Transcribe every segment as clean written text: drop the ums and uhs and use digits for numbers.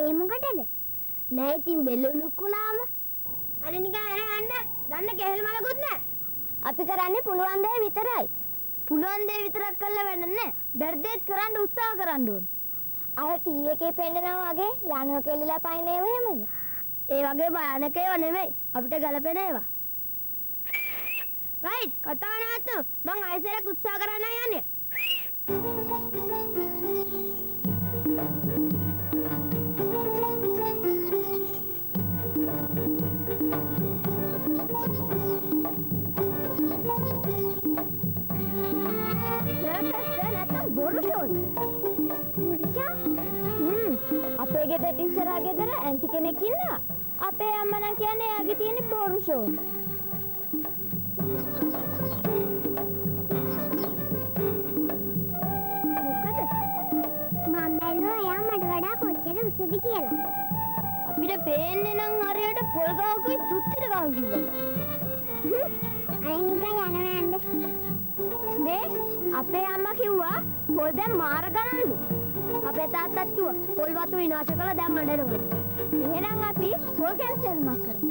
ඒ මොකටද? නෑ ඉතින් බෙල්ලුණුක් වුණාම අනේ නිකන් යන්න දන්න කෙහෙල් මලකුත් නෑ. අපි කරන්නේ පුළුවන් දේ විතරයි. පුළුවන් දේ විතරක් කළා වැඩ නෑ. බැරිදේත් කරන්න උත්සාහ කරන්න ඕන. අර ටීවී එකේ පෙන්නනවා වගේ ලණුව කෙල්ලලා පයින් ඒව එහෙමද? ඒ වගේ භයානක ඒවා නෙමෙයි. අපිට ගලපෙන ඒවා. රයිට් කතාව නවත්තු. මං ආයෙසරක් උත්සාහ කරන්න යන්නේ. අපේ ගෙදර ඉස්සරහ ගෙදර ඇන්ටි කෙනෙක් ඉන්නවා. අපේ අම්මා නම් කියන්නේ එයාගේ තියෙන බොරු ෂෝ. මොකද? මම බැලුවා එයා මට වඩා කොච්චර උසද කියලා. අපිට පේන්නේ නම් හරියට පොල් ගහකුයි තුත්තිර ගහ කිව්වා. අනික යනවා යන්න. මේ අපේ අම්මා කිව්වා පොල් දැන් මාර ගන්නලු. අපේ තාත්තත් කිව්වා පොල් වතු විනාශ කළා දැන් මඩනවා. එහෙනම් අපි පොල් කැන්සල්මක් කරමු.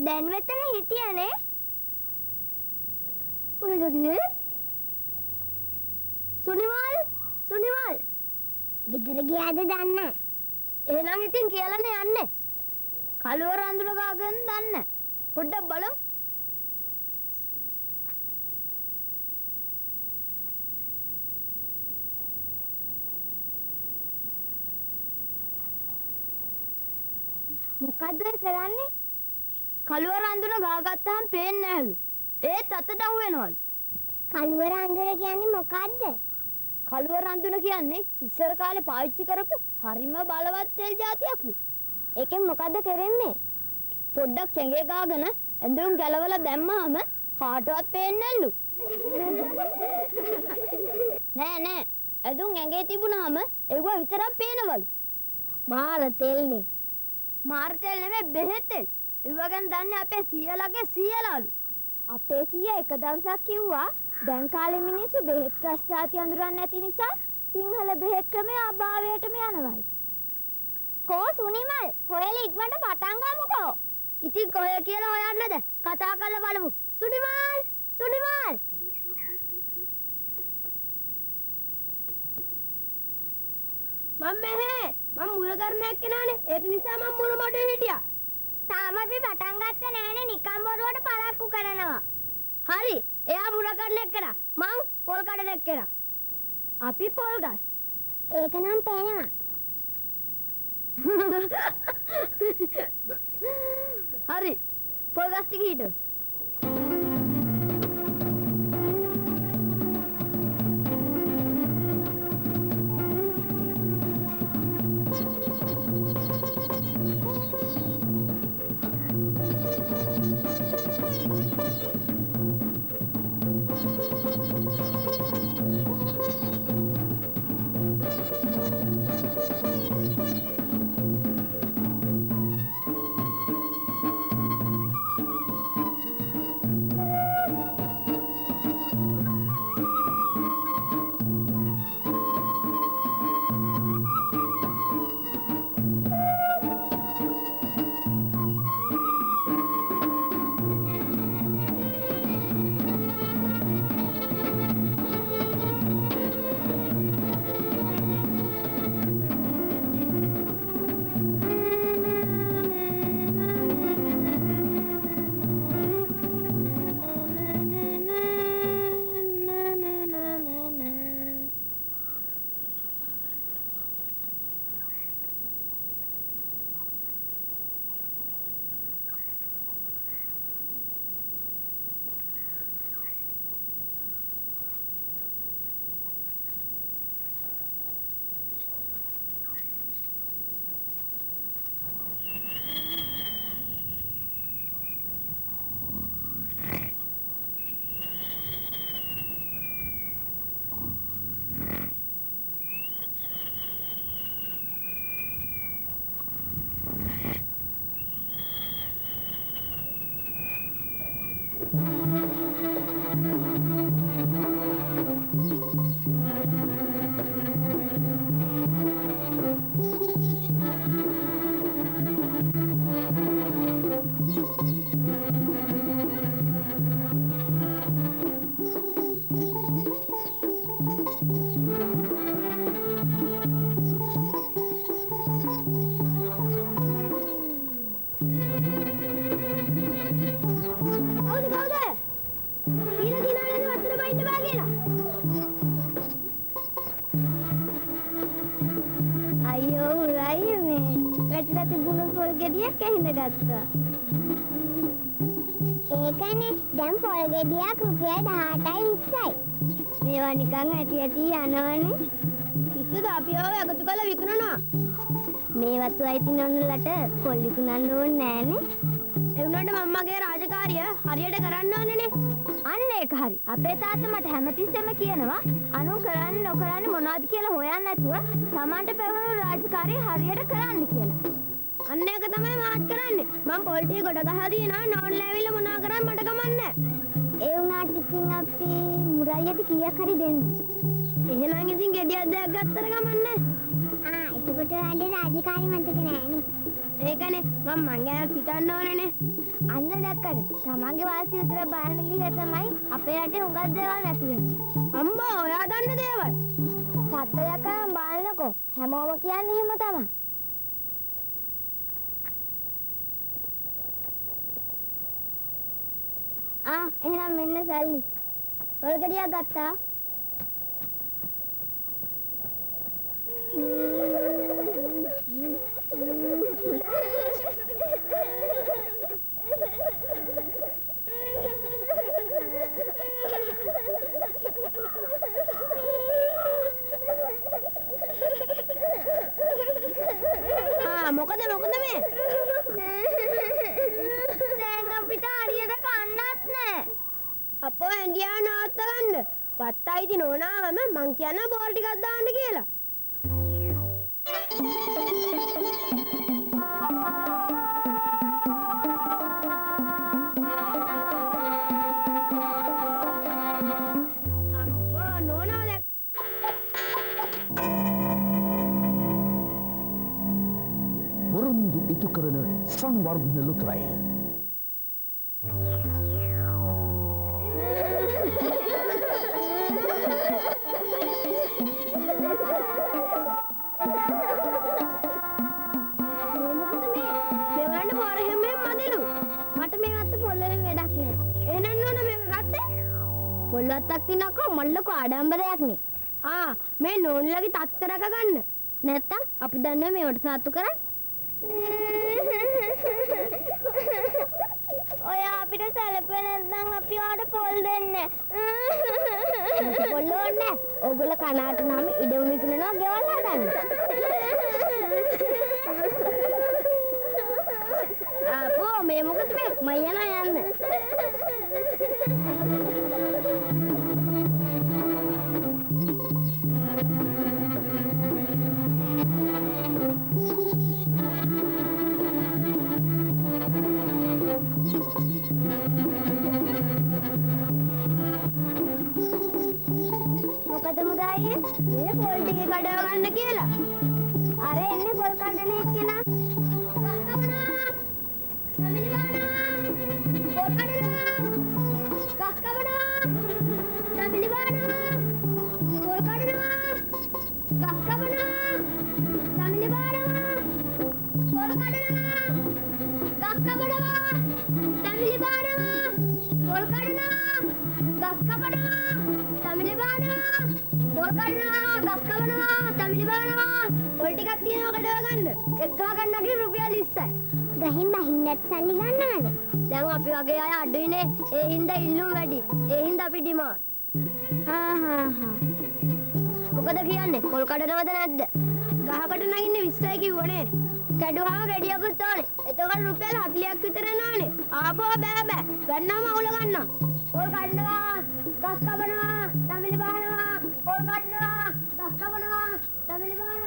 දැන් මෙතන හිටියනේ. කොහෙද ගියේ? සුනිමල්. ගෙදර ගියාද දන්නේ නැහැ. එහෙනම් ඉතින් කියලානේ යන්නේ. කලවර අඳුන ගාගෙන දන්නේ. පොඩ්ඩක් බලමු. මොකද්ද කරන්නේ? කලවර අඳුන ගාගත්තාම පේන්නේ නැහැලු. ඒත් අතට අහු වෙනවලු. කලවර අඳුන කියන්නේ මොකද්ද? කලවර අඳුන කියන්නේ ඉස්සර කාලේ පාවිච්චි කරපු හරිම බලවත් තෙල් జాතියක්ලු. ඒකෙන් මොකද්ද කරන්නේ? පොඩ්ඩක් කැඟේ ගාගෙන ඇඳුම් ගලවලා දැම්මහම කාටවත් පේන්නේ නැල්ලු. නෑ. ඇඳුම් ඇඟේ තිබුණාම ඒව විතරක් පේනවලු. මාර තෙල්නේ. මාර තෙල් නෙමෙයි බෙහෙත් තෙල්. ඒ වගේම දන්නේ අපේ සීයාලගේ සීයාලාලු. අපේ සීයා එක දවසක් කිව්වා දැන් කාලේ මිනිස්සු බෙහෙත් ගස් જાති අඳුරන්නේ නැති නිසා සිංහල බෙහෙත් ක්‍රමය අභාවයටම යනවායි. කෝ සුනිමල් හොයලා ඉක්මනට පටන් ගමුකෝ. ඉතින් කොහෙ කියලා හොයන්නද? කතා කරලා බලමු. සුනිමල් සුනිමල් මම මෙහෙ මම මුල කරන එක්කෙනානේ. ඒක නිසා මම මුල මඩේ හිටියා. තාම අපි පටන් ගත්තේ නැහනේ. නිකම් බොරුවට පරක්කු කරනවා. හරි. එයා මුල කරන එක්කෙනා. මං පොල් කඩන එක්කෙනා. අපි පොල් ගස්. ඒක නම් පේනවා. හරි. පොල් ගස් ටික හිටව. ඒකනේ දැන් පොල් ගෙඩියක් රුපියල් 18යි 20යි. මේවා නිකන් ඇටි ඇටි යනවනේ. පිස්සුද අපි ඔය එකතු කරලා විකුණනවා. මේවත් අයිති නෝනලට පොල් විකුණන්න ඕනේ නෑනේ. ඒ වුණාට මම්මගේ රාජකාරිය හරියට කරන්න ඕනේනේ. අන්න ඒක හරි. අපේ තාත්තා මට හැමතිස්සෙම කියනවා අනු කරන්නේ නොකරන්නේ මොනවද කියලා හොයන්න නැතුව Tamanට පැවරුණු රාජකාරිය හරියට කරන්න කියලා. අන්න ඒක තමයි මාත් කරන්නේ. මම පොල් ටික කොට ගහලා දිනවා නෝන්ලා ඇවිල්ලා මොනවා කරන් මට කමන්නේ. ඒ වුණාට ඉතින් අපි මුරයියට කීයක් හරි දෙන්න. එහෙනම් ඉතින් ගෙඩියක් දෙයක් ගත්තර කමන්නේ. එතකොට වැඩි රාජකාරි මතක නෑනේ. ඒකනේ මම ගැන හිතන්න ඕනේනේ. අන්න දැක්කද? තමන්ගේ වාසිය විතර බලන්න ගිහින් තමයි අපේ රටේ හුඟක් දේවල් නැති වෙන්නේ. අම්මා ඔයා දන්න දේවල්. සත්‍යයක් කරන් බලන්නකෝ. හැමෝම කියන්නේ එහෙම තමයි. එහෙනම් මෙන්න සල්ලි. පොල් ගෙඩියක් ගත්තා. මොකද මේ? දැන් අපිට හරියට කන්නත් නෑ. අපෝ ඇන්ඩියා නාත්ත ගන්න. වත්තයිති නෝනාවම මං කියන බෝල් ටිකක් දාන්න කියලා. පොරොන්දු ඉටු කරන සංවර්ධන ලොතරැය. පොල්වත්තක් තිනකෝ මල්ලකෝ ආඩම්බරයක් නේ. මේ නෝන්ලගේ තත්ත රැක ගන්න. නැත්තම් අපි දන්නේ මේවට සාතු කරන්නේ. ඔය අපිට සැලකුවේ නැත්නම් අපි ඔයාලට පොල් දෙන්නේ. පොල් ඕනේ. ඕගොල්ලෝ කනාට නම් ඉඩම විකුණනවා ගෙවල් හදන්න. අපෝ මේ මොකද මේ මම යන්න. මේ පොල් ටික කඩව ගන්න කියලා. අර එන්නේ පොල් කඩන එක්කෙනා. ගස්කවනා. තමිලිවානා. පොල් කඩනවා. ගස්කවනා. තමිලිවානා. පොල් කඩනවා. ගස්කවනා. තමිලිවානා. පොල් කඩනවා. ගස්කවනා. තමිලිවානා. පොල් කඩනවා. ගස්කවනවා. තමිලිවානා. පොල් ටිකක් තියනවා කඩව ගන්න. එක් ගහ ගන්නකි රුපියල් 20යි. ගහින් බහින්නත් සල්ලි ගන්නවද? දැන් අපි වගේ අය අඩුයිනේ. ඒ හින්දා ඉල්ලුම් වැඩි. ඒ හින්දා අපි ඩිමාන්ඩ්. මොකද කියන්නේ? පොල් කඩනවද නැද්ද? ගහකට නගින්නේ 20යි කිව්වනේ. කැඩුවාම ගෙඩියකුත් ඕනේ. එතකොට රුපියල් 40ක් විතර එනවනේ. ආපෝ බෑ බෑ. ගන්නාම අවුල ගන්නවා. පොල් කඩනවා. ගස් කපනවා. තමිලි බහනවා. පොල් කඩනවා. ගස් කපනවා. තමිලි බහනවා.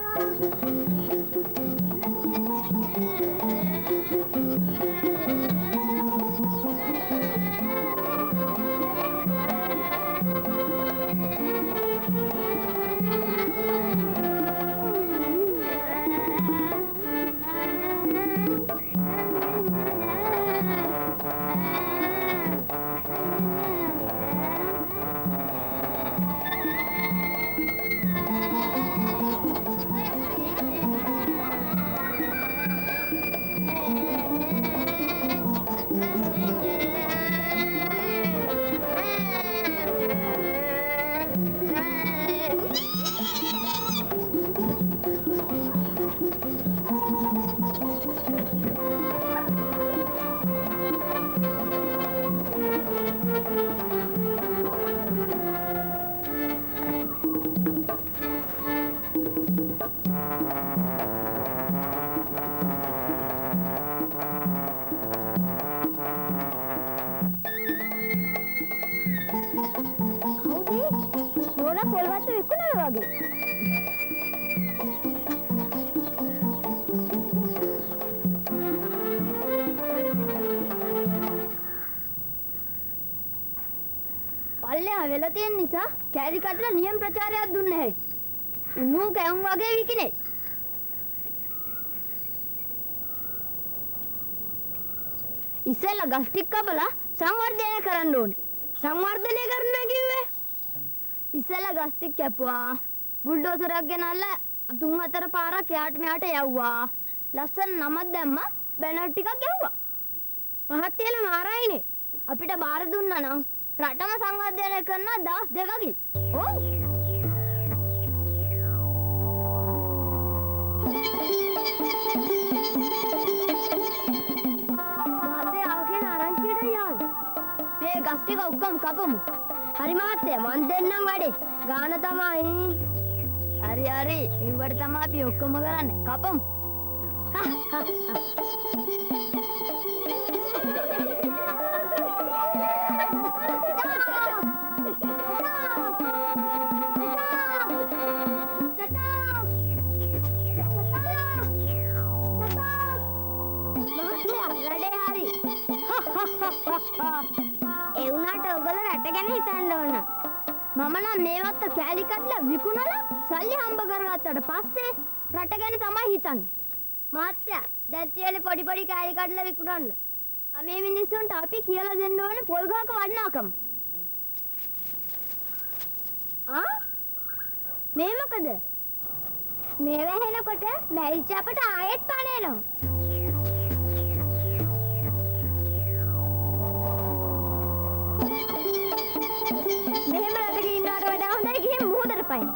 පල්ලෙහා වෙලා තියෙන නිසා කෑලි කඩලා නියම ප්‍රචාරයක් දුන්නේ නැහැ. උණු කැවුම් වගේ විකිනේ. ඉස්සෙල්ලා ගස් ටික කපලා සංවර්ධනය කරන්න ඕනේ. සංවර්ධනය කරන්න කිව්වේ ඉස්සෙල්ලා ගස් ටික කැපුවා. බුල්ඩෝසරයක් ගෙනල්ලා 3-4 පාරක් යාට මෙහාට යවුවා. ලස්සන නමක් දැම්මා. බැනර් ටිකක් ගැහුවා. මහත්තයලා මාරයිනේ. අපිට බාර දුන්නා නම් රටම සංවර්ධනය කරන දවස් 2කින්. ඔව්. මහත්තයා ආගෙන ආරංචියට යාවි. මේ ගස් ටික ඔක්කොම කපමු. හරි මහත්තයා මන් දෙන්නම් වැඩේ. ගාන තමයි. හරි හරි. ඒවට තමයි අපි ඔක්කොම කරන්නේ. කපමු. ඒ උනාට ඔයගොල්ලෝ රට ගැන හිතන්න ඕන. මම නම් මේවත් කෑලි කඩලා විකුණලා සල්ලි හම්බ කරගත්තට පස්සේ රට ගැන තමයි හිතන්නේ. මාත්‍යා දැන් තියලි පොඩි පොඩි කෑලි කඩලා විකුණන්න. මේ මිනිස්සුන්ට අපි කියලා දෙන්න ඕනේ පොල් ගහක වටිනාකම. මේ මොකද? මේ වැහෙනකොට මැරිච්ච අපට ආයෙත් පණ එනවා. මෙහෙම රටක ඉන්නවට වඩා හොඳයි ගිහින් මුහුදට පයින්.